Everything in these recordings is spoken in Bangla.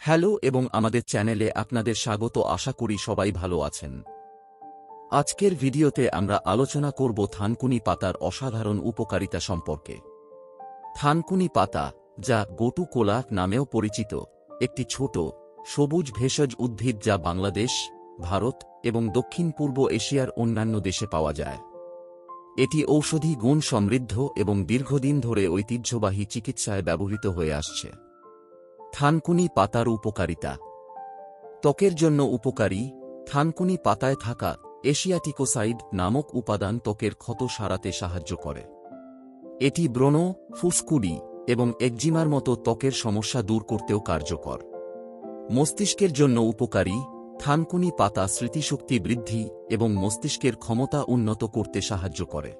হ্যালো এবং আমাদের চ্যানেলে আপনাদের স্বাগত। আশা করি সবাই ভালো আছেন। আজকের ভিডিওতে আমরা আলোচনা করব থানকুনি পাতার অসাধারণ উপকারিতা সম্পর্কে। থানকুনি পাতা, যা গোটু কোলা নামেও পরিচিত, একটি ছোট সবুজ ভেষজ উদ্ভিদ যা বাংলাদেশ, ভারত এবং দক্ষিণ পূর্ব এশিয়ার অন্যান্য দেশে পাওয়া যায়। এটি ঔষধি গুণ সমৃদ্ধ এবং দীর্ঘদিন ধরে ঐতিহ্যবাহী চিকিৎসায় ব্যবহৃত হয়ে আসছে। থানকুনি পাতার উপকারিতা। ত্বকের জন্য উপকারী। থানকুনি পাতায় থাকা এশিয়াটিকোসাইড নামক উপাদান ত্বকের ক্ষত সারাতে সাহায্য করে। এটি ব্রণ, ফুসকুড়ি এবং একজিমার মতো ত্বকের সমস্যা দূর করতেও কার্যকর। মস্তিষ্কের জন্য উপকারী। থানকুনি পাতা স্মৃতিশক্তি বৃদ্ধি এবং মস্তিষ্কের ক্ষমতা উন্নত করতে সাহায্য করে।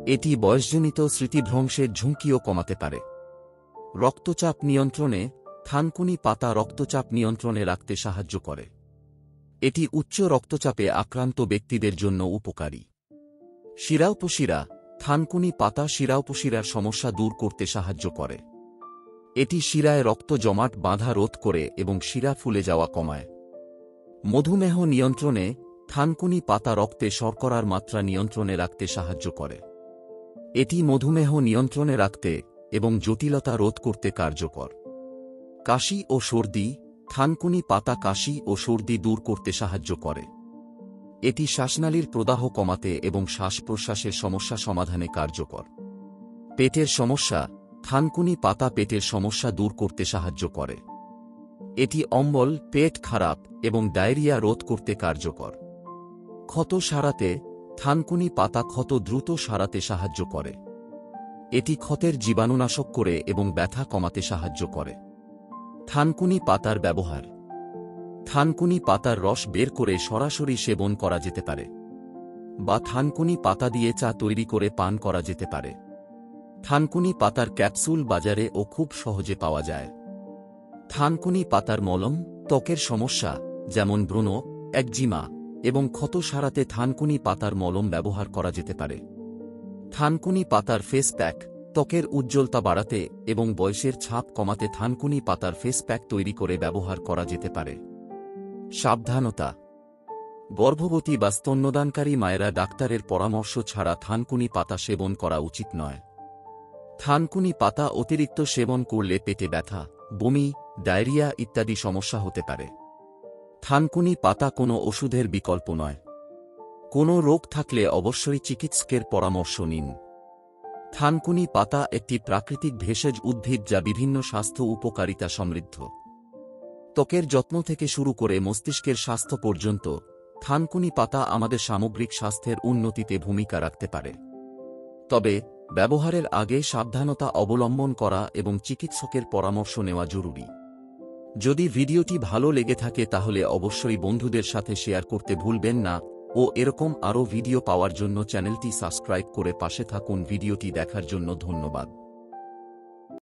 এটি বয়সজনিত স্মৃতিভ্রংশের ঝুঁকিও কমাতে পারে। রক্তচাপ নিয়ন্ত্রণে। থানকুনি পাতা রক্তচাপ নিয়ন্ত্রণে রাখতে সাহায্য করে। এটি উচ্চ রক্তচাপে আক্রান্ত ব্যক্তিদের জন্য উপকারী। শিরাউপশিরা। থানকুনি পাতা শিরাউপশিরার সমস্যা দূর করতে সাহায্য করে। এটি শিরায় রক্ত জমাট বাঁধা রোধ করে এবং শিরা ফুলে যাওয়া কমায়। মধুমেহ নিয়ন্ত্রণে। থানকুনি পাতা রক্তে শর্করার মাত্রা নিয়ন্ত্রণে রাখতে সাহায্য করে। এটি মধুমেহ নিয়ন্ত্রণে রাখতে এবং জটিলতা রোধ করতে কার্যকর। কাশি ও সর্দি। থানকুনি পাতা কাশি ও সর্দি দূর করতে সাহায্য করে। এটি শ্বাসনালীর প্রদাহ কমাতে এবং শ্বাস প্রশ্বাসের সমস্যা সমাধানে কার্যকর। পেটের সমস্যা। থানকুনি পাতা পেটের সমস্যা দূর করতে সাহায্য করে। এটি অম্বল, পেট খারাপ এবং ডায়রিয়া রোধ করতে কার্যকর। ক্ষত সারাতে। থানকুনি পাতা ক্ষত দ্রুত সারাতে সাহায্য করে। এটি ক্ষতের জীবাণুনাশক করে এবং ব্যথা কমাতে সাহায্য করে। থানকুনি পাতার ব্যবহার। থানকুনি পাতার রস বের করে সরাসরি সেবন করা যেতে পারে, বা থানকুনি পাতা দিয়ে চা তৈরি করে পান করা যেতে পারে। থানকুনি পাতার ক্যাপসুল বাজারে ও খুব সহজে পাওয়া যায়। থানকুনি পাতার মলম। ত্বকের সমস্যা যেমন ব্রণ, একজিমা এবং ক্ষত সারাতে থানকুনি পাতার মলম ব্যবহার করা যেতে পারে। থানকুনি পাতার ফেস প্যাক। ত্বকের উজ্জ্বলতা বাড়াতে এবং বয়সের ছাপ কমাতে থানকুনি পাতার ফেস প্যাক তৈরি করে ব্যবহার করা যেতে পারে। সাবধানতা। গর্ভবতী বা স্তন্যদানকারী মায়েরা ডাক্তারের পরামর্শ ছাড়া থানকুনি পাতা সেবন করা উচিত নয়। থানকুনি পাতা অতিরিক্ত সেবন করলে পেটে ব্যথা, বমি, ডায়রিয়া ইত্যাদি সমস্যা হতে পারে। থানকুনি পাতা কোনো ওষুধের বিকল্প নয়। কোনো রোগ থাকলে অবশ্যই চিকিৎসকের পরামর্শ নিন। থানকুনি পাতা একটি প্রাকৃতিক ভেষজ উদ্ভিদ যা বিভিন্ন স্বাস্থ্য উপকারিতা সমৃদ্ধ। ত্বকের যত্ন থেকে শুরু করে মস্তিষ্কের স্বাস্থ্য পর্যন্ত থানকুনি পাতা আমাদের সামগ্রিক স্বাস্থ্যের উন্নতিতে ভূমিকা রাখতে পারে। তবে ব্যবহারের আগে সাবধানতা অবলম্বন করা এবং চিকিৎসকের পরামর্শ নেওয়া জরুরি। যদি ভিডিওটি ভালো লেগে থাকে তাহলে অবশ্যই বন্ধুদের সাথে শেয়ার করতে ভুলবেন না ও এরকম আরও ভিডিও পাওয়ার জন্য চ্যানেলটি সাবস্ক্রাইব করে পাশে থাকুন। ভিডিওটি দেখার জন্য ধন্যবাদ।